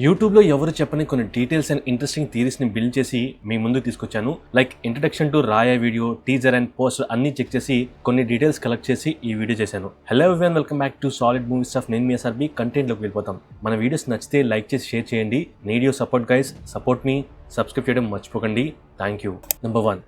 యూట్యూబ్లో ఎవరు చెప్పని కొన్ని డీటెయిల్స్ అండ్ ఇంట్రెస్టింగ్ థియరీస్ని బిల్డ్ చేసి మీ ముందు తీసుకొచ్చాను. Like introduction to Raya video, teaser and poster అన్ని చెక్ చేసి కొన్ని డీటెయిల్స్ కలెక్ట్ చేసి ఈ వీడియో చేశాను. Hello everyone, welcome back to solid movie stuff. నేను మీ SRB. కంటెంట్లోకి వెళ్ళిపోతాం. మన వీడియోస్ నచ్చితే లైక్ చేసి షేర్ చేయండి. Need you support guys, support me, subscribe చేయడం మర్చిపోకండి. Thank you. నెంబర్ 1,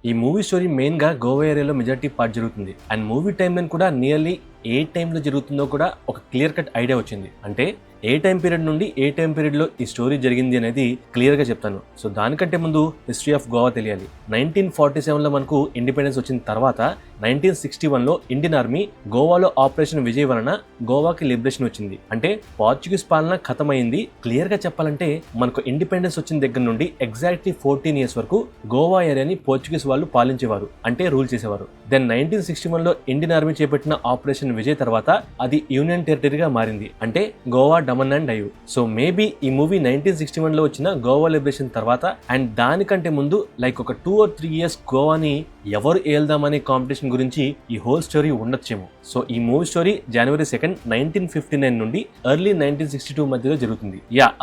ఈ మూవీ స్టోరీ మెయిన్గా గోవా ఏరియాలో మెజారిటీ పార్ట్ జరుగుతుంది. అండ్ మూవీ టైం లైన్ కూడా నియర్లీ ఏ టైంలో జరుగుతుందో కూడా ఒక క్లియర్ కట్ ఐడియా వచ్చింది. అంటే ఏ టైం పీరియడ్ నుండి ఏ టైం పీరియడ్లో ఈ స్టోరీ జరిగింది అనేది క్లియర్గా చెప్తాను. సో దానికంటే ముందు హిస్టరీ ఆఫ్ గోవా తెలియాలి. 1947లో మనకు ఇండిపెండెన్స్ వచ్చిన తర్వాత 1961లో ఇండియన్ ఆర్మీ గోవాలో ఆపరేషన్ విజయ్ వలన గోవాకి లిబరేషన్ వచ్చింది. అంటే పోర్చుగీస్ పాలన ఖతమైంది. క్లియర్గా చెప్పాలంటే మనకు ఇండిపెండెన్స్ వచ్చిన దగ్గర నుండి ఎగ్జాక్ట్లీ 14 years వరకు గోవా ఏరియాని పోర్చుగీస్ వాళ్ళు పాలించేవారు, అంటే రూల్ చేసేవారు. దెన్ 1961లో ఇండియన్ ఆర్మీ చేపట్టిన ఆపరేషన్ విజయ్ తర్వాత అది యూనియన్ టెరిటరీగా మారింది, అంటే Goa, Daman and Diu. So maybe ఈ మూవీ 1961లో వచ్చిన గోవా లిబరేషన్ తర్వాత అండ్ దానికంటే ముందు లైక్ ఒక 2 or 3 years గోవాని ఎవరు ఏల్దామనే కాంపిటీషన్ గురించి ఈ హోల్ స్టోరీ ఉండొచ్చేమో. సో ఈ మూవీ స్టోరీ January 2nd, 1959 నుండి ఎర్లీ 1962 మధ్యలో జరుగుతుంది.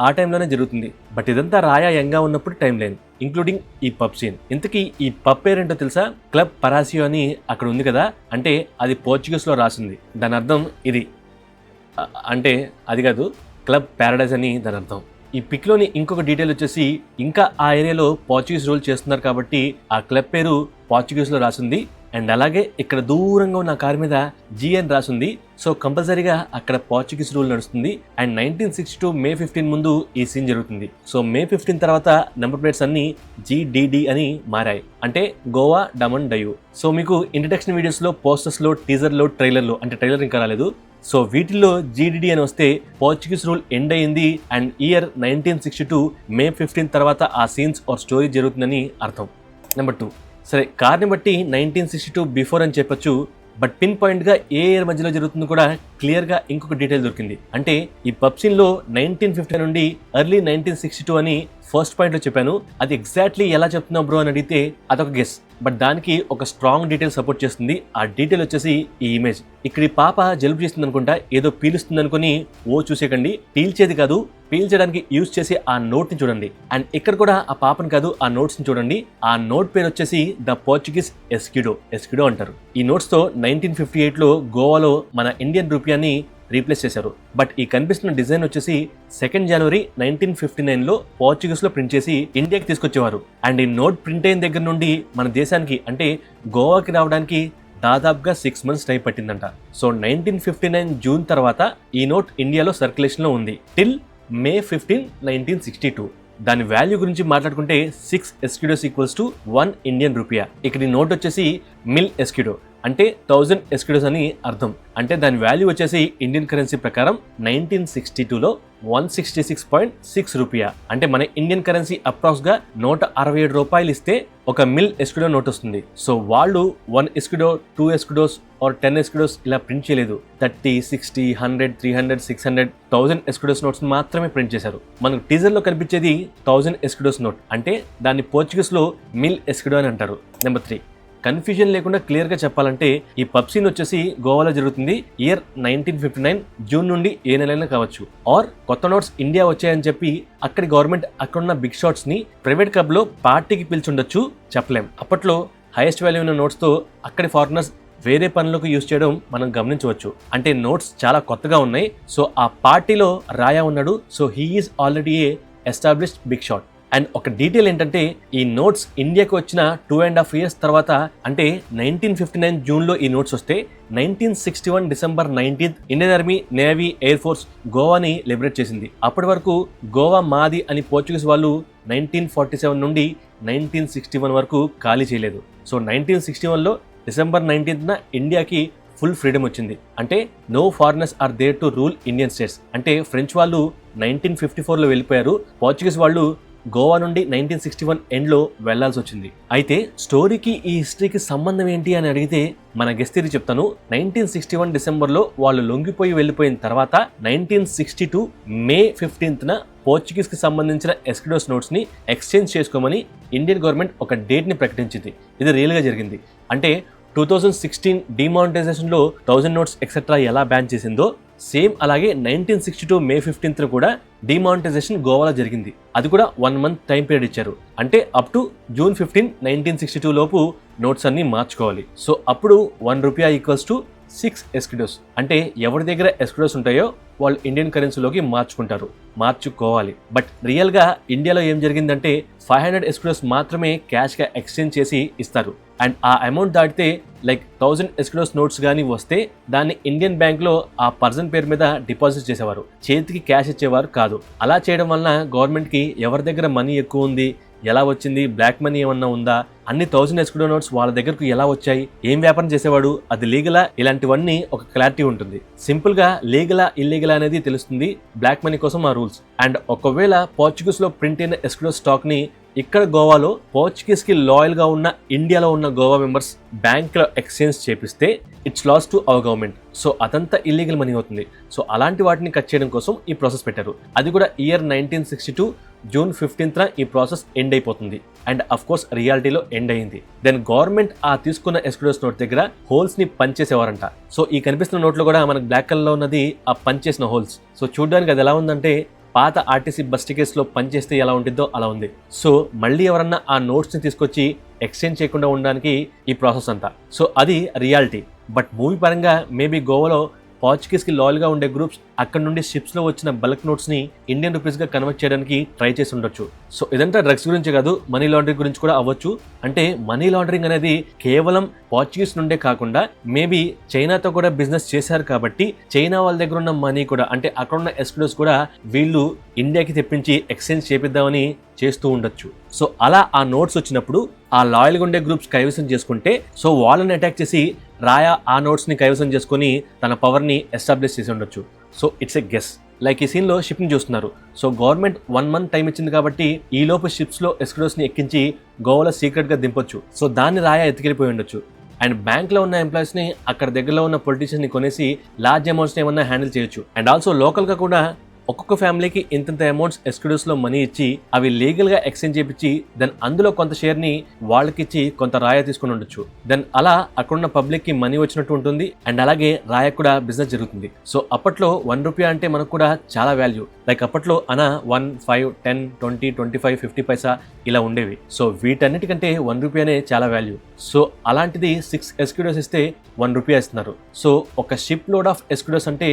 ఆ టైంలోనే జరుగుతుంది. బట్ ఇదంతా రాయా యంగా ఉన్నప్పుడు టైం లైన్, ఇంక్లూడింగ్ ఈ పబ్ సీన్. ఇంతకీ ఈ పబ్ పేరేంటో తెలుసా? క్లబ్ పరాసియో అని అక్కడ ఉంది కదా, అంటే అది పోర్చుగీస్ లో రాసింది. దాని అర్థం ఇది, అంటే అది కాదు, క్లబ్ ప్యారడైజ్ అని దాని అర్థం. ఈ పిక్లోని ఇంకొక డీటెయిల్ వచ్చేసి, ఇంకా ఆ ఏరియాలో పోర్చుగీస్ రూల్ చేస్తున్నారు కాబట్టి ఆ క్లబ్ పేరు పోర్చుగీస్లో రాసింది. అండ్ అలాగే ఇక్కడ దూరంగా ఉన్న కారు మీద G అని రాసింది. సో కంపల్సరీగా అక్కడ పోర్చుగీస్ రూల్ నడుస్తుంది. అండ్ 1962 May 15 ముందు ఈ సీన్ జరుగుతుంది. సో May 15 తర్వాత నెంబర్ ప్లేట్స్ అన్ని GDD అని మారాయి, అంటే గోవా, డమన్, డయు. సో మీకు ఇంట్రడక్షన్ వీడియోస్లో, పోస్టర్స్లో, టీజర్లో, ట్రైలర్లో, అంటే ట్రైలర్ ఇంకా రాలేదు, సో వీటిల్లో GDD అని వస్తే పోర్చుగీస్ రూల్ ఎండ్ అయింది అండ్ ఇయర్ 1962 May 15 తర్వాత ఆ సీన్స్ ఆర్ స్టోరీ జరుగుతుందని అర్థం. నెంబర్ 2, సరే కార్ని బట్టి 1962 బిఫోర్ అని చెప్పొచ్చు, బట్ పిన్ పాయింట్గా ఏ ఇయర్ మధ్యలో జరుగుతుందో కూడా క్లియర్గా ఇంకొక డీటెయిల్ దొరికింది. అంటే ఈ పబ్ సీన్లో 1950 నుండి ఎర్లీ 1962 అని ఫస్ట్ పాయింట్లో చెప్పాను. అది ఎగ్జాక్ట్లీ ఎలా చెప్తున్నావు బ్రో అని అడిగితే అదొక గెస్, బట్ దానికి ఒక స్ట్రాంగ్ డీటెయిల్ సపోర్ట్ చేస్తుంది. ఆ డీటెయిల్ వచ్చేసి ఈ ఇమేజ్. ఇక్కడ ఈ పాప జలుబు చేస్తుంది అనుకుంటా, ఏదో పీలుస్తుంది అనుకుని చూసేకండి, పీల్చేది కాదు, పీల్చడానికి యూజ్ చేసి ఆ నోట్ ని చూడండి. అండ్ ఇక్కడ కూడా ఆ పాపని కాదు, ఆ నోట్స్ ని చూడండి. ఆ నోట్ పేరు వచ్చేసి ద పోర్చుగీస్ ఎస్క్యూడో అంటారు. ఈ నోట్స్ తో 1958లో గోవాలో మన ఇండియన్ రూపియాని రీప్లేస్ చేశారు. బట్ ఈ కనిపిస్తున్న డిజైన్ వచ్చేసి 2nd January 1959లో పోర్చుగీస్ లో ప్రింట్ చేసి ఇండియాకి తీసుకొచ్చేవారు. అండ్ ఈ నోట్ ప్రింట్ అయిన దగ్గర నుండి మన దేశానికి, అంటే గోవాకి రావడానికి దాదాపుగా 6 months టైం పట్టిందంట. సో 1959 జూన్ తర్వాత ఈ నోట్ ఇండియాలో సర్క్యులేషన్ లో ఉంది టిల్ May 15, 1962. దాని వాల్యూ గురించి మాట్లాడుకుంటే 6 escudos ఈక్వల్స్ టు 1 Indian రూపియా. ఇక్కడ ఈ నోట్ వచ్చేసి మిల్ ఎస్క్యూడో, అంటే 1000 escudos అని అర్థం. అంటే దాని వాల్యూ వచ్చేసి ఇండియన్ కరెన్సీ ప్రకారం 1962లో 166.6 రూపియా. అంటే మన ఇండియన్ కరెన్సీ అప్రాక్స్ గా 167 రూపాయలు ఇస్తే ఒక మిల్ ఎస్క్యూడో నోట్ వస్తుంది. సో వాళ్ళు 1 escudo, 2 escudos or 10 escudos ఇలా ప్రింట్ చేయలేదు. 30, 60, 100, 300, 600, 1000 escudos నోట్స్ మాత్రమే ప్రింట్ చేశారు. మనకు టీజర్ లో కనిపించేది 1000 escudos నోట్, అంటే దాన్ని పోర్చుగీస్ లో మిల్ ఎస్క్యూడో అని అంటారు. నెంబర్ 3, కన్ఫ్యూజన్ లేకుండా క్లియర్గా చెప్పాలంటే ఈ పబ్ సీన్ వచ్చేసి గోవాలో జరుగుతుంది. ఇయర్ 1959 జూన్ నుండి ఏ నెలైనా కావచ్చు. ఆర్ కొత్త నోట్స్ ఇండియా వచ్చాయని చెప్పి అక్కడి గవర్నమెంట్ అక్కడున్న బిగ్ షాట్స్ ని ప్రైవేట్ క్లబ్ లో పార్టీకి పిలిచుండొచ్చు, చెప్పలేం. అప్పట్లో హైయెస్ట్ వాల్యూ ఉన్న నోట్స్ తో అక్కడి ఫారినర్స్ వేరే పనులకు యూజ్ చేయడం మనం గమనించవచ్చు. అంటే నోట్స్ చాలా కొత్తగా ఉన్నాయి. సో ఆ పార్టీలో రాయా ఉన్నాడు. So he is already a established big shot. And ఒక డీటెయిల్ ఏంటంటే ఈ నోట్స్ ఇండియాకి వచ్చిన 2.5 years తర్వాత, అంటే 1959 జూన్లో ఈ నోట్స్ వస్తే 1961 December 19th Indian army, navy, air force గోవాని లిబరేట్ చేసింది. అప్పటి వరకు గోవా మాది అని పోర్చుగీస్ వాళ్ళు 1947 నుండి 1961 వరకు ఖాళీ చేయలేదు. సో 1961లో December 19th ఇండియాకి ఫుల్ ఫ్రీడమ్ వచ్చింది. అంటే no foreigners are there to rule Indian states. అంటే ఫ్రెంచ్ వాళ్ళు 1954లో వెళ్ళిపోయారు, పోర్చుగీస్ వాళ్ళు గోవా నుండి 1961 ఎండ్లో వెళ్లాల్సి వచ్చింది. అయితే స్టోరీకి ఈ హిస్టరీకి సంబంధం ఏంటి అని అడిగితే మన గెస్ థియరీ చెప్తాను. 1961 డిసెంబర్లో వాళ్ళు లొంగిపోయి వెళ్ళిపోయిన తర్వాత 1962 May 15న పోర్చుగీస్ కి సంబంధించిన ఎస్క్యూడోస్ నోట్స్ ని ఎక్స్చేంజ్ చేసుకోమని ఇండియన్ గవర్నమెంట్ ఒక డేట్ ని ప్రకటించింది. ఇది రియల్ గా జరిగింది. అంటే 2016 డిమానిటైజేషన్లో 1000 నోట్స్ ఎక్సెట్రా ఎలా బ్యాన్ చేసిందో సేమ్ అలాగే 1962 మే 15th కూడా డిమానిటైజేషన్ గోవాలో జరిగింది. అది కూడా 1 month టైం పీరియడ్ ఇచ్చారు. అంటే అప్ టు June 15, 1962 లోపు నోట్స్ అన్ని మార్చుకోవాలి. సో అప్పుడు ₹1 ఈక్వల్స్ టు 6 ఎస్క్యూడోస్. అంటే ఎవరి దగ్గర ఎస్క్యూడోస్ ఉంటాయో వాళ్ళు ఇండియన్ కరెన్సీలోకి మార్చుకోవాలి. బట్ రియల్ గా ఇండియాలో ఏం జరిగిందంటే 500 ఎస్క్యూడోస్ మాత్రమే క్యాష్ గా ఎక్స్చేంజ్ చేసి ఇస్తారు. అండ్ ఆ అమౌంట్ దాటితే లైక్ 1000 ఎస్క్యూడోస్ నోట్స్ కానీ వస్తే దాన్ని ఇండియన్ బ్యాంక్ లో ఆ పర్సన్ పేరు మీద డిపాజిట్ చేసేవారు, చేతికి క్యాష్ ఇచ్చేవారు కాదు. అలా చేయడం వలన గవర్నమెంట్ కి ఎవరి దగ్గర మనీ ఎక్కువ ఉంది, ఎలా వచ్చింది, బ్లాక్ మనీ ఏమన్నా ఉందా, అన్ని 1000 ఎస్క్యూడో నోట్స్ వాళ్ళ దగ్గరకు ఎలా వచ్చాయి, ఏం వ్యాపారం చేసేవాడు, అది లీగలా, ఇలాంటివన్నీ ఒక క్లారిటీ ఉంటుంది. సింపుల్ గా లీగలా ఇల్లీగలా అనేది తెలుస్తుంది బ్లాక్ మనీ కోసం ఆ రూల్స్. అండ్ ఒకవేళ పోర్చుగీస్ లో ప్రింట్ అయిన ఎస్క్యూడో స్టాక్ ని ఇక్కడ గోవాలో పోర్చుగీస్ కి లాయల్ గా ఉన్న ఇండియాలో ఉన్న గోవా మెంబర్స్ బ్యాంక్ లో ఎక్స్చేంజ్ చేపిస్తే it's loss to our government. So అదంతా ఇల్లీగల్ మనీ అవుతుంది. సో అలాంటి వాటిని కట్ చేయడం కోసం ఈ ప్రాసెస్ పెట్టారు. అది కూడా ఇయర్ 1962 June 15th ఈ ప్రాసెస్ ఎండ్ అయిపోతుంది. అండ్ అఫ్ కోర్స్ రియాలిటీలో ఎండ్ అయింది. దెన్ గవర్నమెంట్ ఆ తీసుకున్న ఎస్క్యూడోస్ నోట్ దగ్గర హోల్స్ ని పంచేసేవారంట. సో ఈ కనిపిస్తున్న నోట్లో కూడా మనకు బ్లాక్ కలర్ లో ఉన్నది ఆ పంచేసిన హోల్స్. సో చూడడానికి అది ఎలా ఉందంటే పాత ఆర్టీసీ బస్ టికెట్స్ లో పనిచేస్తే ఎలా ఉంటుందో అలా ఉంది. సో మళ్ళీ ఎవరన్నా ఆ నోట్స్ ని తీసుకొచ్చి ఎక్స్చేంజ్ చేయకుండా ఉండడానికి ఈ ప్రాసెస్ అంతా. సో అది రియాలిటీ. బట్ మూవీ పరంగా మేబీ గోవాలో పోర్చుగీస్ కి లాయల్ గా ఉండే గ్రూప్స్ అక్కడ నుండి షిప్స్ లో వచ్చిన బల్క్ నోట్స్ ని ఇండియన్ రూపీస్ గా కన్వర్ట్ చేయడానికి ట్రై చేసి ఉండొచ్చు. సో ఇదంతా డ్రగ్స్ గురించి కాదు, మనీ లాండరింగ్ గురించి కూడా అవ్వచ్చు. అంటే మనీ లాండరింగ్ అనేది కేవలం పోర్చుగీస్ నుండే కాకుండా మేబీ చైనాతో కూడా బిజినెస్ చేశారు కాబట్టి చైనా వాళ్ళ దగ్గర ఉన్న మనీ కూడా, అంటే అక్కడ ఉన్న ఎస్క్యూడోస్ కూడా వీళ్ళు ఇండియాకి తెప్పించి ఎక్స్చేంజ్ చేపిద్దామని చేస్తూ ఉండొచ్చు. సో అలా ఆ నోట్స్ వచ్చినప్పుడు ఆ లాయల్గా ఉండే గ్రూప్స్ కైవసం చేసుకుంటే సో వాళ్ళని అటాక్ చేసి రాయా ఆ నోట్స్ ని కైవసం చేసుకుని తన పవర్ ని ఎస్టాబ్లిష్ చేసి ఉండొచ్చు. So it's a guess. Like ఈ సీన్ లో షిప్ ని చూస్తున్నారు. సో గవర్నమెంట్ 1 month టైం ఇచ్చింది కాబట్టి ఈ లోపు షిప్స్ లో ఎస్క్యూడోస్ ని ఎక్కించి గోవాలో సీక్రెట్ గా దింపొచ్చు. సో దాన్ని రాయా ఎత్తుకెళ్ళిపోయి ఉండొచ్చు. అండ్ బ్యాంక్ లో ఉన్న ఎంప్లాయీస్ ని అక్కడ దగ్గరలో ఉన్న పొలిటీషియన్స్ ని కొనేసి లార్జ్ అమౌంట్స్ ని ఏమన్నా హ్యాండిల్ చేయొచ్చు. అండ్ ఆల్సో లోకల్ గా కూడా ఒక్కొక్క ఫ్యామిలీకి ఇంత అమౌంట్స్ ఎస్క్యూడోస్ లో మనీ ఇచ్చి అవి లీగల్ గా ఎక్స్చేంజ్ చేయించి దెన్ అందులో కొంత షేర్ ని వాళ్ళకిచ్చి కొంత రాయా తీసుకుని ఉండొచ్చు. దెన్ అలా అక్కడున్న పబ్లిక్ కి మనీ వచ్చినట్టు ఉంటుంది. అండ్ అలాగే రాయా కూడా బిజినెస్ జరుగుతుంది. సో అప్పట్లో ₹1 అంటే మనకు కూడా చాలా వాల్యూ. లైక్ అప్పట్లో అనా 1, 5, 10, 20, 25, 50 పైసా ఇలా ఉండేవి. సో వీటన్నిటికంటే ₹1 అనే చాలా వాల్యూ. సో అలాంటిది 6 ఎస్క్యూడోస్ ఇస్తే ₹1 ఇస్తున్నారు. సో ఒక షిప్ లోడ్ ఆఫ్ ఎస్క్యూడోస్ అంటే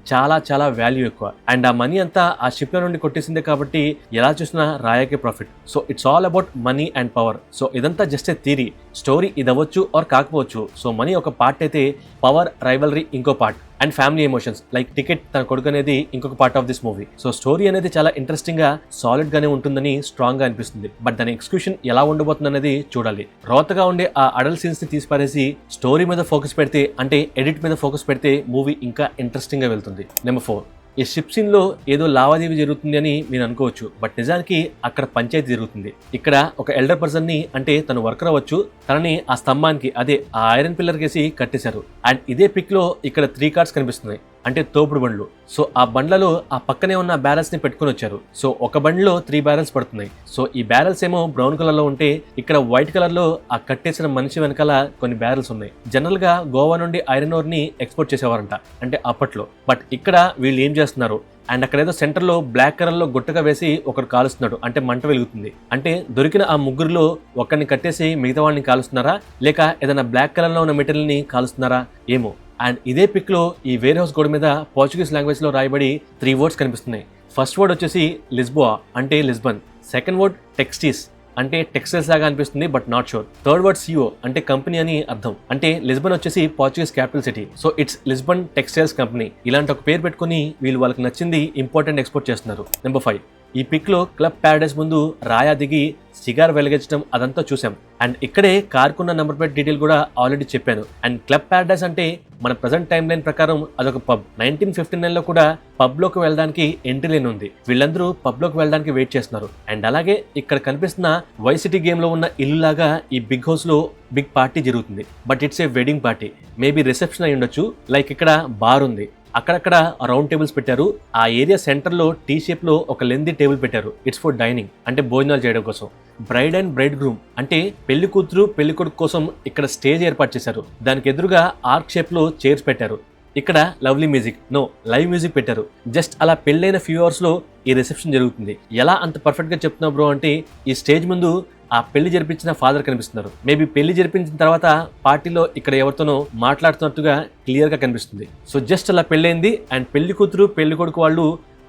చాలా చాలా వాల్యూ ఎక్కువ. అండ్ ఆ మనీ అంతా ఆ షిప్ లో నుండి కొట్టేసిందే కాబట్టి ఎలా చూసినా రాయాకే profit. So it's all about money and power. So ఇదంతా జస్ట్ ఏ థియరీ. స్టోరీ ఇది అవ్వచ్చు ఆర్ కాకపోవచ్చు. సో మనీ ఒక పార్ట్ అయితే పవర్, రైవలరీ ఇంకో part, and family emotions like ticket తన కొడుకు అనేది ఇంకొక part of this movie. So story అనేది చాలా ఇంట్రెస్టింగ్ గా సాలిడ్ గానే ఉంటుందని స్ట్రాంగ్ గా అనిపిస్తుంది. బట్ దాని ఎగ్జిక్యూషన్ ఎలా ఉండబోతుంది అనేది చూడాలి. రోతగా ఉండే ఆ అడల్ట్ సీన్స్ ని తీసి పారేసి స్టోరీ మీద ఫోకస్ పెడితే, అంటే ఎడిట్ మీద ఫోకస్ పెడితే మూవీ ఇంకా ఇంట్రెస్టింగ్ గా వెళ్తుంది. నెంబర్ 4, ఈ షిప్ సీన్ లో ఏదో లావాదేవీ జరుగుతుంది అని మీరు అనుకోవచ్చు. బట్ నిజానికి అక్కడ పంచాయతీ జరుగుతుంది. ఇక్కడ ఒక ఎల్డర్ పర్సన్ ని, అంటే తను వర్కర్ అవ్వచ్చు, తనని ఆ స్తంభానికి, అదే ఆ ఐరన్ పిల్లర్ కేసి కట్టేశారు. అండ్ ఇదే పిక్ లో ఇక్కడ 3 కార్స్ కనిపిస్తున్నాయి, అంటే తోపుడు బండ్లు. సో ఆ బండ్లలో ఆ పక్కనే ఉన్న బ్యారల్స్ ని పెట్టుకుని వచ్చారు. సో ఒక బండిలో 3 బ్యారల్స్ పడుతున్నాయి. సో ఈ బ్యారల్స్ ఏమో బ్రౌన్ కలర్ లో ఉంటే ఇక్కడ వైట్ కలర్ లో ఆ కట్టేసిన మనిషి వెనకాల కొన్ని బ్యారల్స్ ఉన్నాయి. జనరల్ గా గోవా నుండి ఐరన్ ఓర్ ని ఎక్స్పోర్ట్ చేసేవారంట, అంటే అప్పట్లో. బట్ ఇక్కడ వీళ్ళు ఏం చేస్తున్నారు, అండ్ అక్కడ ఏదో సెంటర్ లో బ్లాక్ కలర్ లో గుట్టగా వేసి ఒకరు కాలుస్తున్నాడు, అంటే మంట వెలుగుతుంది. అంటే దొరికిన ఆ ముగ్గురులో ఒకరిని కట్టేసి మిగతా వాళ్ళని కాలుస్తున్నారా, లేక ఏదైనా బ్లాక్ కలర్ లో ఉన్న మెటీరియల్ ని కాలుస్తున్నారా ఏమో. అండ్ ఇదే పిక్ లో ఈ వేర్ హౌస్ గోడ మీద పోర్చుగీస్ లాంగ్వేజ్ లో రాయబడి 3 వర్డ్స్ కనిపిస్తున్నాయి. ఫస్ట్ వర్డ్ వచ్చేసి లిస్బోా, అంటే లిస్బన్. సెకండ్ వర్డ్ టెక్స్టీస్, అంటే టెక్స్టైల్స్ లాగా అనిపిస్తుంది but not sure. Third word C O, అంటే కంపెనీ అని అర్థం. అంటే లిస్బన్ వచ్చేసి Portuguese capital city. So it's Lisbon textiles company. ఇలాంటి ఒక పేరు పెట్టుకుని వీళ్ళు వాళ్ళకి నచ్చింది ఇంపార్టెంట్ ఎక్స్పోర్ట్ చేస్తున్నారు. నెంబర్ 5, ఈ పిక్ లో క్లబ్ ప్యారడైస్ ముందు రాయా దిగి సిగార్ వెలిగించడం అదంతా చూసాం. అండ్ ఇక్కడే కార్కున్న నెంబర్ ప్లేట్ డీటెయిల్ కూడా ఆల్రెడీ చెప్పాను. అండ్ క్లబ్ ప్యారడైస్ అంటే మన ప్రజెంట్ టైం లైన్ ప్రకారం అదొక పబ్. 1959 లో కూడా పబ్ లోకి వెళ్ళడానికి ఎంట్రీ లైన్ ఉంది. వీళ్ళందరూ పబ్ లోకి వెళ్ళడానికి వెయిట్ చేస్తున్నారు. అండ్ అలాగే ఇక్కడ కనిపిస్తున్న వైసిటీ గేమ్ లో ఉన్న ఇల్లు లాగా ఈ బిగ్ హౌస్ లో బిగ్ పార్టీ జరుగుతుంది. But it's a wedding party, maybe reception అయి ఉండొచ్చు. లైక్ ఇక్కడ బార్ ఉంది, అక్కడక్కడ రౌండ్ టేబుల్స్ పెట్టారు. ఆ ఏరియా సెంటర్ లో టీ షేప్ లో ఒక లెందీ టేబుల్ పెట్టారు. ఇట్స్ ఫర్ డైనింగ్, అంటే భోజనాలు చేయడం కోసం. బ్రైడ్ అండ్ బ్రైడ్ గ్రూమ్, అంటే పెళ్లి కూతురు పెళ్లి కొడుకు కోసం ఇక్కడ స్టేజ్ ఏర్పాటు చేశారు. దానికి ఎదురుగా ఆర్క్ షేప్ లో చైర్స్ పెట్టారు. ఇక్కడ lovely music, no live music పెట్టారు. జస్ట్ అలా పెళ్ళైన ఫ్యూ అవర్స్ లో ఈ రిసెప్షన్ జరుగుతుంది. ఎలా అంత పర్ఫెక్ట్ గా చెప్తున్నా బ్రో అంటే, ఈ స్టేజ్ ముందు ఆ పెళ్లి జరిపించిన ఫాదర్ కనిపిస్తున్నారు. మేబీ పెళ్లి జరిపించిన తర్వాత పార్టీలో ఇక్కడ ఎవరితోనో మాట్లాడుతున్నట్టుగా క్లియర్ గా కనిపిస్తుంది. సో జస్ట్ అలా పెళ్ళైంది అండ్ పెళ్లి కూతురు పెళ్లి కొడుకు వాళ్ళు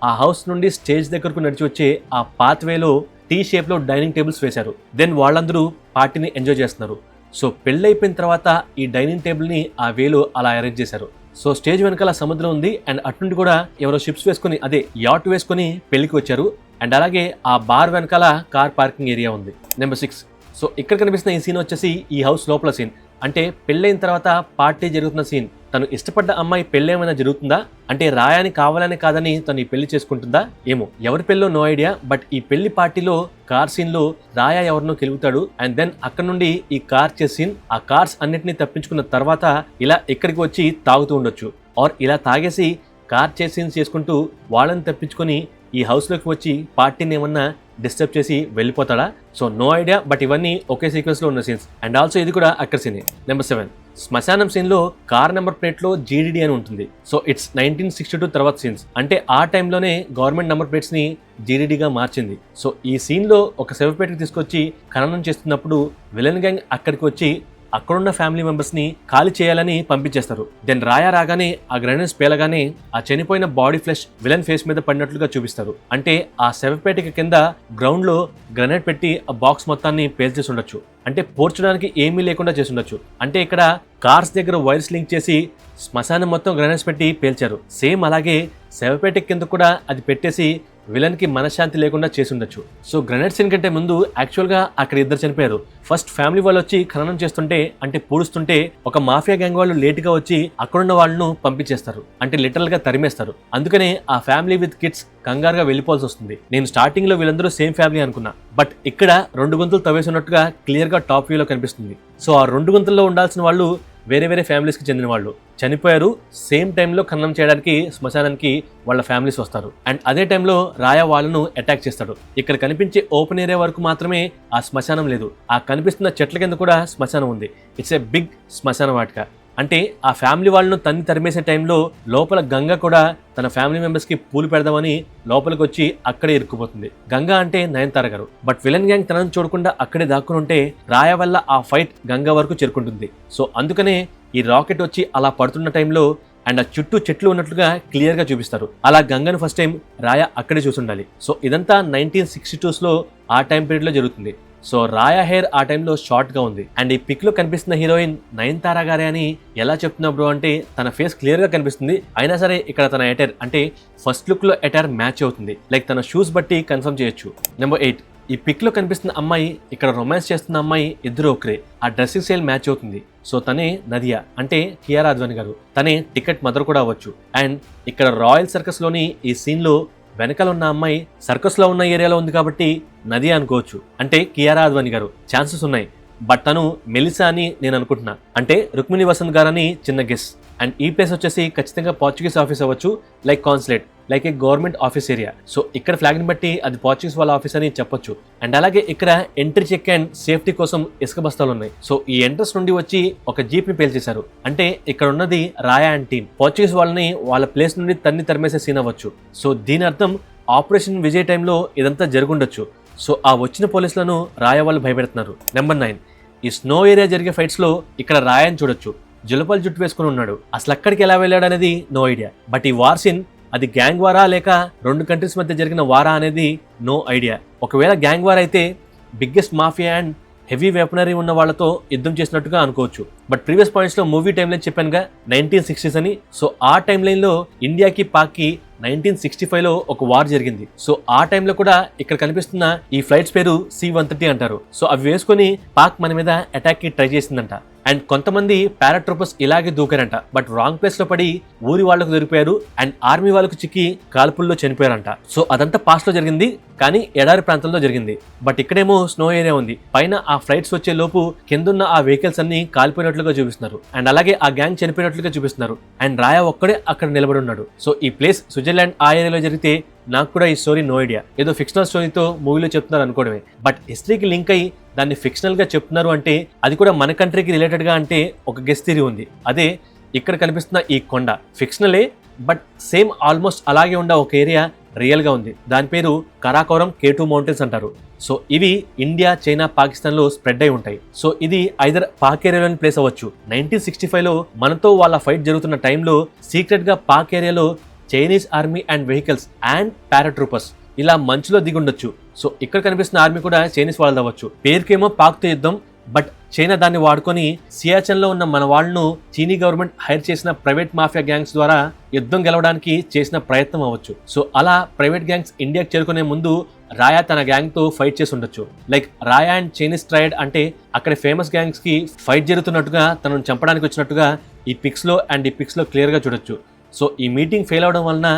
ఆ హౌస్ నుండి స్టేజ్ దగ్గరకు నడిచి వచ్చే ఆ పాత్వేలో టీ షేప్ లో డైనింగ్ టేబుల్స్ వేశారు. దెన్ వాళ్ళందరూ పార్టీని ఎంజాయ్ చేస్తున్నారు. సో పెళ్లి అయిపోయిన తర్వాత ఈ డైనింగ్ టేబుల్ ని ఆ వేలో అలా అరేంజ్ చేశారు. సో స్టేజ్ వెనకాల సముద్రం ఉంది అండ్ అటుండి కూడా ఎవరో షిప్స్ వేసుకుని, అదే యాట్ వేసుకుని పెళ్లికి వచ్చారు. అండ్ అలాగే ఆ బార్ వెనకాల కార్ పార్కింగ్ ఏరియా ఉంది. నెంబర్ 6. సో ఇక్కడ కనిపిస్తున్న ఈ సీన్ వచ్చేసి ఈ హౌస్ లోపల సీన్. అంటే పెళ్ళైన తర్వాత పార్టీ జరుగుతున్న సీన్. తను ఇష్టపడ్డ అమ్మాయి పెళ్లి ఏమైనా జరుగుతుందా అంటే, రాయాని కావాలని కాదని తను ఈ పెళ్లి చేసుకుంటుందా ఏమో, ఎవరి పెళ్ళో నో ఐడియా. బట్ ఈ పెళ్లి పార్టీలో కార్ సీన్ లో రాయా ఎవరినో కెలుగుతాడు అండ్ దెన్ అక్కడ నుండి ఈ కార్ చేసే సీన్. ఆ కార్స్ అన్నిటిని తప్పించుకున్న తర్వాత ఇలా ఇక్కడికి వచ్చి తాగుతూ ఉండొచ్చు, ఆర్ ఇలా తాగేసి కార్ చేసే సీన్స్ చేసుకుంటూ వాళ్ళని తప్పించుకొని ఈ హౌస్ లోకి వచ్చి పార్టీని ఏమన్నా డిస్టర్బ్ చేసి వెళ్ళిపోతాడా? So no idea. బట్ ఇవన్నీ ఒకే సీక్వెన్స్ లో ఉన్న సీన్స్. అండ్ ఆల్సో ఇది కూడా అక్కడ సీనే. నెంబర్ 7. శ్మశానం సీన్ లో కార్ నెంబర్ ప్లేట్ లో జీడీడీ అని ఉంటుంది. సో ఇట్స్ 1962 తర్వాత సీన్స్. అంటే ఆ టైంలోనే గవర్నమెంట్ నెంబర్ ప్లేట్స్ ని జీడీడీగా మార్చింది. సో ఈ సీన్ లో ఒక శవపేటకి తీసుకొచ్చి ఖననం చేస్తున్నప్పుడు విలన్ గ్యాంగ్ అక్కడికి వచ్చి అక్కడున్న ఫ్యామిలీ మెంబర్స్ ని ఖాళీ చేయాలని పంపించేస్తారు. దెన్ రాయా రాగానే ఆ గ్రెనేడ్స్ పేలగానే ఆ చనిపోయిన బాడీ ఫ్లెష్ విలన్ ఫేస్ మీద పడినట్లుగా చూపిస్తారు. అంటే ఆ శవపేటిక కింద గ్రౌండ్ లో గ్రెనేడ్ పెట్టి ఆ బాక్స్ మొత్తాన్ని పేల్చేసి ఉండొచ్చు. అంటే పోర్చడానికి ఏమీ లేకుండా చేసి ఉండొచ్చు. అంటే ఇక్కడ కార్స్ దగ్గర వైర్స్ లింక్ చేసి శ్మశానం మొత్తం గ్రెనేడ్స్ పెట్టి పేల్చారు. సేమ్ అలాగే శవపేటిక కింద కూడా అది పెట్టేసి విలన్ కి మనశ్శాంతి లేకుండా చేసి ఉండొచ్చు. సో గ్రెనేడ్ సీన్ కంటే ముందు యాక్చువల్ గా అక్కడ ఇద్దరు చనిపోయారు. ఫస్ట్ ఫ్యామిలీ వాళ్ళు వచ్చి ఖననం చేస్తుంటే, అంటే పూడుస్తుంటే ఒక మాఫియా గ్యాంగ్ వాళ్ళు లేట్ గా వచ్చి అక్కడున్న వాళ్ళను పంపించేస్తారు. అంటే లిటరల్ గా తరిమేస్తారు. అందుకనే ఆ ఫ్యామిలీ విత్ కిడ్స్ కంగారుగా వెళ్ళిపోవాల్సి వస్తుంది. నేను స్టార్టింగ్ లో వీళ్ళందరూ సేమ్ ఫ్యామిలీ అనుకున్నా, బట్ ఇక్కడ 2 గుంతలు తవ్వేసినట్టుగా క్లియర్ గా టాప్ వ్యూలో కనిపిస్తుంది. సో ఆ 2 గుంతల్లో ఉండాల్సిన వాళ్ళు వేరే వేరే ఫ్యామిలీస్కి చెందిన వాళ్ళు చనిపోయారు. సేమ్ టైంలో ఖననం చేయడానికి శ్మశానానికి వాళ్ళ ఫ్యామిలీస్ వస్తారు. అండ్ అదే టైంలో రాయా వాళ్ళను అటాక్ చేస్తాడు. ఇక్కడ కనిపించే ఓపెన్ ఏరియా వరకు మాత్రమే ఆ శ్మశానం లేదు. ఆ కనిపిస్తున్న చెట్ల కింద కూడా శ్మశానం ఉంది. ఇట్స్ ఏ బిగ్ శ్మశాన వాటిక. అంటే ఆ ఫ్యామిలీ వాళ్ళను తరిమేసే టైంలో లోపల గంగ కూడా తన ఫ్యామిలీ మెంబర్స్ కి పూలు పెడదామని లోపలికి వచ్చి అక్కడే ఇరుక్కుపోతుంది. గంగ అంటే నయనతార గారు. బట్ విలన్ గ్యాంగ్ తనను చూడకుండా అక్కడే దాక్కుని ఉంటే రాయా వల్ల ఆ ఫైట్ గంగ వరకు చేరుకుంటుంది. సో అందుకనే ఈ రాకెట్ వచ్చి అలా పడుతున్న టైంలో అండ్ ఆ చుట్టూ చెట్లు ఉన్నట్లుగా క్లియర్ గా చూపిస్తారు. అలా గంగను ఫస్ట్ టైం రాయా అక్కడే చూసుండాలి. సో ఇదంతా 1962s లో ఆ టైం పీరియడ్ లో జరుగుతుంది. సో రాయా హెయిర్ ఆ టైంలో షార్ట్ గా ఉంది. అండ్ ఈ పిక్ లో కనిపిస్తున్న హీరోయిన్ నయనతార గారే అని ఎలా చెప్తున్నా బ్రో అంటే, తన ఫేస్ క్లియర్ గా కనిపిస్తుంది. అయినా సరే ఇక్కడ తన అటైర్ అంటే ఫస్ట్ లుక్ లో అటైర్ మ్యాచ్ అవుతుంది. లైక్ తన షూస్ బట్టి కన్ఫర్మ్ చేయొచ్చు. నెంబర్ 8. ఈ పిక్ లో కనిపిస్తున్న అమ్మాయి, ఇక్కడ రొమాన్స్ చేస్తున్న అమ్మాయి ఇద్దరు ఒకరే. ఆ డ్రెస్సింగ్ స్టైల్ మ్యాచ్ అవుతుంది. సో తనే నదియా అంటే కియారా అద్వానీ గారు. తనే టికెట్ మదర్ కూడా అవ్వచ్చు. అండ్ ఇక్కడ రాయల్ సర్కస్ లోని ఈ సీన్ లో వెనకాల ఉన్న అమ్మాయి సర్కస్ లో ఉన్న ఏరియాలో ఉంది కాబట్టి నదియా అనుకోవచ్చు. అంటే కియారా అద్వానీ గారు ఛాన్సెస్ ఉన్నాయి. బట్ తను మెలిసా అని నేను అనుకుంటున్నా. అంటే రుక్మిణి వసంత్ గారు అని చిన్న గెస్. అండ్ ఈ ప్లేస్ వచ్చేసి ఖచ్చితంగా పోర్చుగీస్ ఆఫీస్ అవ్వచ్చు, లైక్ కాన్సులేట్, లైక్ ఏ గవర్నమెంట్ ఆఫీస్ ఏరియా. సో ఇక్కడ ఫ్లాగ్ ని బట్టి అది పోర్చుగీస్ వాళ్ళ ఆఫీస్ అని చెప్పొచ్చు. అండ్ అలాగే ఇక్కడ ఎంట్రీ చెక్ అండ్ సేఫ్టీ కోసం ఇసుక బస్తాలు ఉన్నాయి. సో ఈ ఎంట్రన్స్ నుండి వచ్చి ఒక జీప్ ని పేల్చేశారు. అంటే ఇక్కడ ఉన్నది రాయా అండ్ టీమ్. పోర్చుగీస్ వాళ్ళని వాళ్ళ ప్లేస్ నుండి తరిమేసే సీన్ అవ్వచ్చు. సో దీని అర్థం ఆపరేషన్ విజయ్ టైంలో ఇదంతా జరుగుండొచ్చు. సో ఆ వచ్చిన పోలీసులను రాయా వాళ్ళు భయపెడుతున్నారు. నెంబర్ 9. ఈ స్నో ఏరియా జరిగే ఫైట్స్ లో ఇక్కడ రాయాని చూడొచ్చు. జులపల్ జుట్టు వేసుకుని ఉన్నాడు. అసలు అక్కడికి ఎలా వెళ్ళాడు అనేది నో ఐడియా. బట్ ఈ వార్ సీన్ అది గ్యాంగ్ వారా లేక 2 కంట్రీస్ మధ్య జరిగిన వారా అనేది నో ఐడియా. ఒకవేళ గ్యాంగ్ వార్ అయితే biggest mafia and heavy weaponry ఉన్న వాళ్ళతో యుద్ధం చేసినట్టుగా అనుకోవచ్చు. బట్ ప్రీవియస్ పాయింట్స్ లో మూవీ టైం లైన్ చెప్పానుగా 1960s అని. సో ఆ టైం లైన్ లో ఇండియాకి పాక్ కి 1965లో ఒక వార్ జరిగింది. సో ఆ టైంలో కూడా ఇక్కడ కనిపిస్తున్న ఈ ఫ్లైట్స్ పేరు C-130 అంటారు. సో అవి వేసుకొని పాక్ మన మీద అటాక్ కి ట్రై చేసిందంట. అండ్ కొంతమంది పారాట్రూపర్స్ ఇలాగే దూకారంట. బట్ రాంగ్ ప్లేస్ లో పడి ఊరి వాళ్లకు దొరికిపోయారు అండ్ ఆర్మీ వాళ్ళకు చిక్కి కాల్పుల్లో చనిపోయారంట. సో అదంతా పాస్ట్ లో జరిగింది, కానీ ఎడారి ప్రాంతంలో జరిగింది. బట్ ఇక్కడేమో స్నో ఏరియా ఉంది. పైన ఆ ఫ్లైట్స్ వచ్చే లోపు కిందున్న ఆ వెహికల్స్ అన్ని కాలిపోయినట్లుగా చూపిస్తున్నారు. అండ్ అలాగే ఆ గ్యాంగ్ చనిపోయినట్లుగా చూపిస్తున్నారు. అండ్ రాయా ఒక్కడే అక్కడ నిలబడి ఉన్నాడు. సో ఈ ప్లేస్ స్విట్జర్లాండ్ ఆ ఏరియాలో జరిగితే నాకు కూడా ఈ స్టోరీ నో ఐడియా. ఏదో ఫిక్షనల్ స్టోరీతో మూవీలో చెప్తున్నారు అనుకోవడమే. బట్ హిస్టరీకి లింక్ అయ్యి దాన్ని ఫిక్షనల్ గా చెప్తున్నారు అంటే, అది కూడా మన కంట్రీకి రిలేటెడ్ గా అంటే ఒక గెస్ థియరీ ఉంది. అదే ఇక్కడ కనిపిస్తున్న ఈ కొండ ఫిక్షనలే, బట్ సేమ్ ఆల్మోస్ట్ అలాగే ఉండే ఒక ఏరియా రియల్ గా ఉంది. దాని పేరు కరాకోరం K2 మౌంటైన్స్ అంటారు. సో ఇవి ఇండియా, చైనా, పాకిస్తాన్ లో స్ప్రెడ్ అయి ఉంటాయి. సో ఇది ఐదర్ పాక్ ఏరియాలోని ప్లేస్ అవ్వచ్చు. 1965లో మనతో వాళ్ళ ఫైట్ జరుగుతున్న టైంలో సీక్రెట్ గా పాక్ ఏరియాలో Chinese army and vehicles and paratroopers ఇలా మంచులో దిగుండొచ్చు. సో ఇక్కడ కనిపిస్తున్న ఆర్మీ కూడా చైనీస్ వాళ్ళది అవ్వచ్చు. పేరుకేమో పాక్తో యుద్ధం, బట్ చైనా దాన్ని వాడుకొని సియాచెన్ లో ఉన్న మన వాళ్ళను చీనీ గవర్నమెంట్ హైర్ చేసిన ప్రైవేట్ మాఫియా గ్యాంగ్స్ ద్వారా యుద్ధం గెలవడానికి చేసిన ప్రయత్నం అవ్వచ్చు. సో అలా ప్రైవేట్ గ్యాంగ్స్ ఇండియాకి చేరుకునే ముందు రాయా తన గ్యాంగ్ తో ఫైట్ చేసి ఉండొచ్చు. Like Rai and Chinese tried అంటే అక్కడ ఫేమస్ గ్యాంగ్స్ కి ఫైట్ జరుగుతున్నట్టుగా, తనను చంపడానికి వచ్చినట్టుగా ఈ పిక్స్ లో క్లియర్ గా చూడొచ్చు. సో ఈ మీటింగ్ ఫెయిల్ అవడం వలన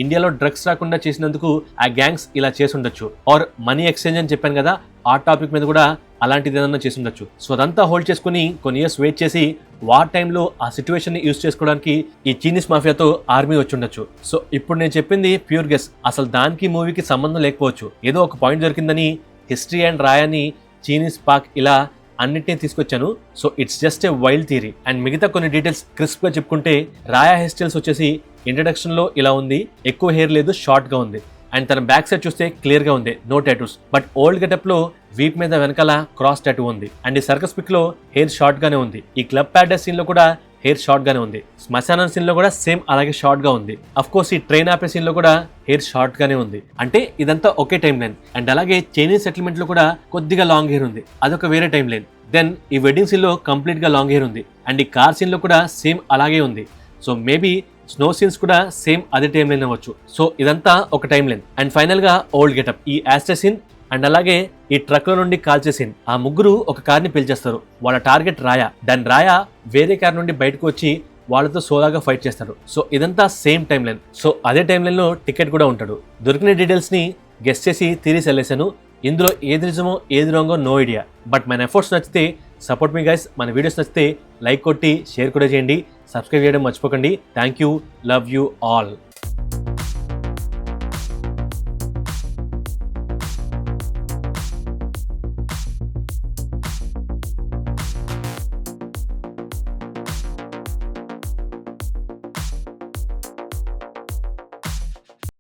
ఇండియాలో డ్రగ్స్ రాకుండా చేసినందుకు ఆ గ్యాంగ్స్ ఇలా చేసి ఉండొచ్చు. ఆర్ మనీ ఎక్స్చేంజ్ అని చెప్పాను కదా, ఆ టాపిక్ మీద కూడా అలాంటిది ఏదన్నా చేసి ఉండొచ్చు. సో అదంతా హోల్డ్ చేసుకుని కొన్ని ఇయర్స్ వెయిట్ చేసి వార్ టైంలో ఆ సిచ్యువేషన్ ని యూజ్ చేసుకోవడానికి ఈ చైనీస్ మాఫియాతో ఆర్మీ వచ్చి ఉండొచ్చు. సో ఇప్పుడు నేను చెప్పింది ప్యూర్ గెస్, అసలు దానికి మూవీకి సంబంధం లేకపోవచ్చు. ఏదో ఒక పాయింట్ దొరికిందని హిస్టరీ అండ్ రాయాని, చైనీస్ పాక్ ఇలా అన్నిటినీ తీసుకొచ్చాను. So it's just a wild theory. And మిగతా కొన్ని డీటెయిల్స్ క్రిస్ప్ గా చెప్పుకుంటే, రాయా హెయిర్ స్టైల్స్ వచ్చేసి ఇంట్రడక్షన్ లో ఇలా ఉంది, ఎక్కువ హెయిర్ లేదు, షార్ట్ గా ఉంది. అండ్ తన బ్యాక్ సైడ్ చూస్తే క్లియర్ గా ఉంది, no tattoos. But old getup లో వీప్ మీద వెనకాల క్రాస్ టాటూ ఉంది. అండ్ ఈ సర్కస్ పిక్ లో హెయిర్ షార్ట్ గానే ఉంది. ఈ క్లబ్ ప్యారడైస్ సీన్ లో కూడా హెయిర్ షార్ట్ గానే ఉంది. శ్మశానం సీన్ లో కూడా సేమ్ అలాగే షార్ట్ గా ఉంది. అఫ్ కోర్స్ ఈ ట్రైన్ ఆపే సీన్ లో కూడా హెయిర్ షార్ట్ గానే ఉంది. అంటే ఇదంతా ఒకే టైం లైన్. అండ్ అలాగే చైనీస్ సెటిల్మెంట్ లో కూడా కొద్దిగా లాంగ్ హెయిర్ ఉంది, అదొక వేరే టైం లైన్. దెన్ ఈ వెడ్డింగ్ సీన్ లో కంప్లీట్ గా లాంగ్ హెయిర్ ఉంది. అండ్ ఈ కార్ సీన్ లో కూడా సేమ్ అలాగే ఉంది. సో మేబీ స్నో సీన్స్ కూడా సేమ్ అదే టైం లైన్ అవ్వచ్చు. సో ఇదంతా ఒక టైం లైన్. అండ్ ఫైనల్ గా ఓల్డ్ గెటప్, ఈ యాస్టర్ సీన్ అండ్ అలాగే ఈ ట్రక్ లో నుండి కాల్చే సీన్. ఆ ముగ్గురు ఒక కార్ ని పిలిచేస్తారు. వాళ్ళ టార్గెట్ రాయా. దాని రాయా వేరే కార్ నుండి బయటకు వచ్చి వాళ్ళతో సోలాగా ఫైట్ చేస్తారు. సో ఇదంతా సేమ్ టైం లైన్. సో అదే టైం లైన్ లో టికెట్ కూడా ఉంటాడు. దొరికిన డీటెయిల్స్ ని గెస్ట్ చేసి థియరీస్ వెళ్ళేసాను. ఇందులో ఏది నిజమో ఏది రాంగో నో ఐడియా. బట్ మన ఎఫర్ట్స్ నచ్చితే సపోర్ట్ మీ గైస్. మన వీడియోస్ నచ్చితే లైక్ కొట్టి షేర్ కూడా చేయండి. సబ్స్క్రైబ్ చేయడం మర్చిపోకండి. Thank you, love you all.